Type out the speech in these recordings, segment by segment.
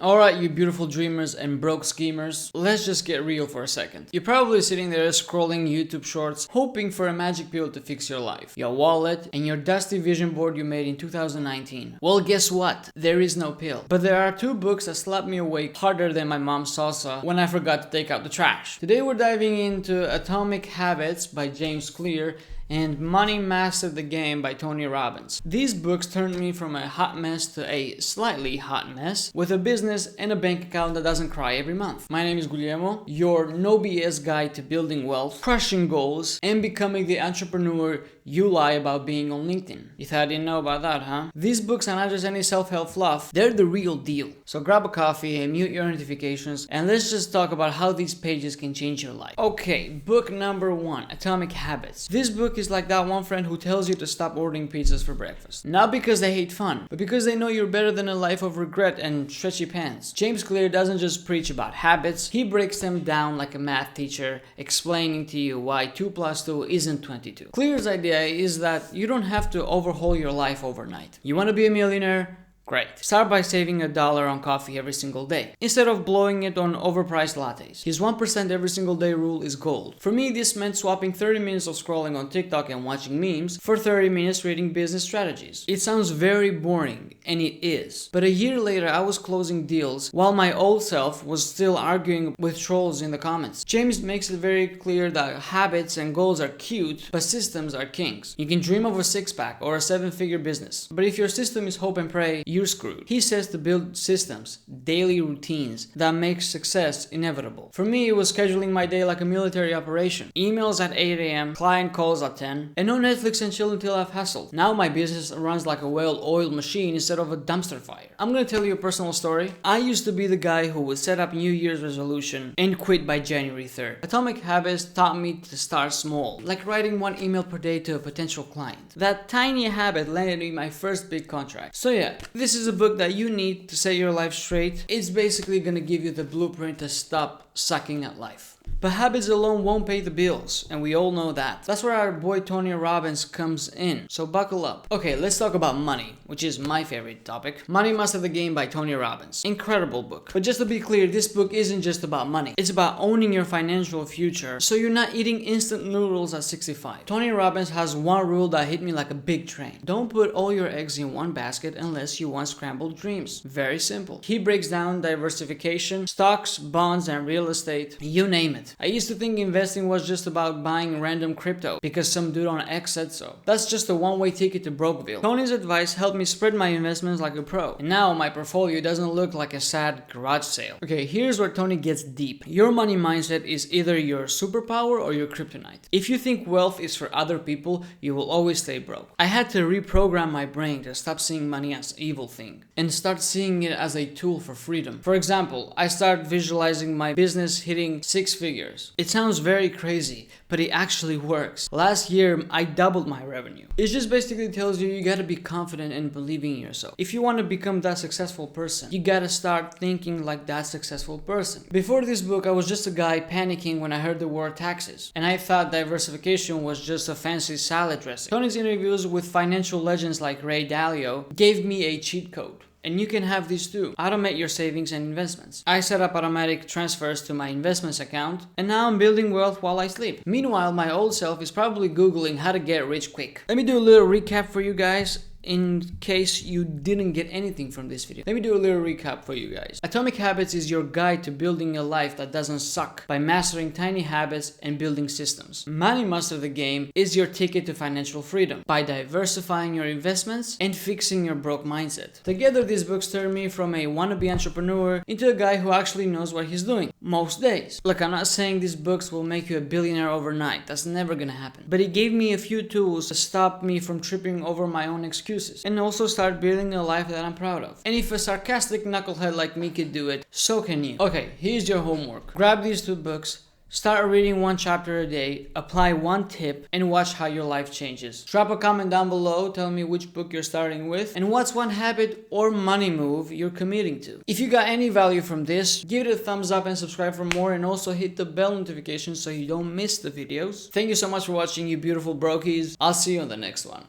Alright, you beautiful dreamers and broke schemers, let's just get real for a second. You're probably sitting there scrolling YouTube shorts, hoping for a magic pill to fix your life, your wallet, and your dusty vision board you made in 2019. Well, guess what? There is no pill. But there are two books that slapped me awake harder than my mom's salsa when I forgot to take out the trash. Today we're diving into Atomic Habits by James Clear and Money Mastered the Game by Tony Robbins. These books turned me from a hot mess to a slightly hot mess with a business and a bank account that doesn't cry every month. My name is Guillermo, your no BS guide to building wealth, crushing goals, and becoming the entrepreneur you lie about being on LinkedIn. You thought I didn't know about that, huh? These books are not just any self-help fluff, they're the real deal. So grab a coffee and mute your notifications and let's just talk about how these pages can change your life. Okay, book number 1, Atomic Habits. This book is like that one friend who tells you to stop ordering pizzas for breakfast. Not because they hate fun, but because they know you're better than a life of regret and stretchy pants. James Clear doesn't just preach about habits, he breaks them down like a math teacher, explaining to you why 2 plus 2 isn't 22. Clear's idea is that you don't have to overhaul your life overnight. You want to be a millionaire? Great. Start by saving $1 on coffee every single day, instead of blowing it on overpriced lattes. His 1% every single day rule is gold. For me, this meant swapping 30 minutes of scrolling on TikTok and watching memes for 30 minutes reading business strategies. It sounds very boring, and it is. But a year later, I was closing deals while my old self was still arguing with trolls in the comments. James makes it very clear that habits and goals are cute, but systems are kings. You can dream of a 6-pack or a 7-figure business, but if your system is hope and pray, you're screwed. He says to build systems, daily routines that make success inevitable. For me, it was scheduling my day like a military operation. Emails at 8 a.m., client calls at 10, and no Netflix and chill until I've hustled. Now my business runs like a well-oiled machine instead of a dumpster fire. I'm gonna tell you a personal story. I used to be the guy who would set up New Year's resolution and quit by January 3rd. Atomic Habits taught me to start small, like writing 1 email per day to a potential client. That tiny habit landed me my first big contract. So yeah, this is a book that you need to set your life straight. It's basically gonna give you the blueprint to stop sucking at life. But habits alone won't pay the bills, and we all know that. That's where our boy Tony Robbins comes in, so buckle up. Okay, let's talk about money, which is my favorite topic. Money Mastered the Game by Tony Robbins. Incredible book. But just to be clear, this book isn't just about money. It's about owning your financial future, so you're not eating instant noodles at 65. Tony Robbins has one rule that hit me like a big train. Don't put all your eggs in one basket unless you want scrambled dreams. Very simple. He breaks down diversification, stocks, bonds, and real estate, you name it. I used to think investing was just about buying random crypto because some dude on X said so. That's just a one-way ticket to Brokeville. Tony's advice helped me spread my investments like a pro. And now my portfolio doesn't look like a sad garage sale. Okay, here's where Tony gets deep. Your money mindset is either your superpower or your kryptonite. If you think wealth is for other people, you will always stay broke. I had to reprogram my brain to stop seeing money as an evil thing and start seeing it as a tool for freedom. For example, I started visualizing my business hitting 6 figures. It sounds very crazy, but it actually works. Last year, I doubled my revenue. It just basically tells you gotta be confident and believing in yourself. If you want to become that successful person, you gotta start thinking like that successful person. Before this book, I was just a guy panicking when I heard the word taxes, and I thought diversification was just a fancy salad dressing. Tony's interviews with financial legends like Ray Dalio gave me a cheat code. And you can have these too. Automate your savings and investments. I set up automatic transfers to my investments account, and now I'm building wealth while I sleep. Meanwhile, my old self is probably Googling how to get rich quick. Let me do a little recap for you guys, in case you didn't get anything from this video. Let me do a little recap for you guys. Atomic Habits is your guide to building a life that doesn't suck by mastering tiny habits and building systems. Money Master the Game is your ticket to financial freedom by diversifying your investments and fixing your broke mindset. Together, these books turned me from a wannabe entrepreneur into a guy who actually knows what he's doing most days. Look, I'm not saying these books will make you a billionaire overnight. That's never gonna happen. But it gave me a few tools to stop me from tripping over my own excuses and also start building a life that I'm proud of. And if a sarcastic knucklehead like me could do it, so can you. Okay, here's your homework. Grab these 2 books, start reading 1 chapter a day, apply 1 tip, and watch how your life changes. Drop a comment down below, tell me which book you're starting with, and what's 1 habit or money move you're committing to. If you got any value from this, give it a thumbs up and subscribe for more, and also hit the bell notification so you don't miss the videos. Thank you so much for watching, you beautiful brokies. I'll see you on the next one.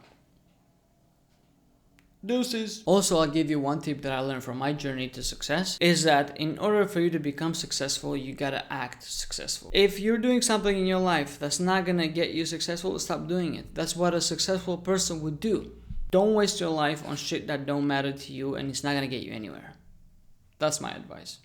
Deuces. Also, I'll give you one tip that I learned from my journey to success is that in order for you to become successful, you gotta act successful. If you're doing something in your life that's not gonna get you successful, stop doing it. That's what a successful person would do. Don't waste your life on shit that don't matter to you and it's not gonna get you anywhere. That's my advice.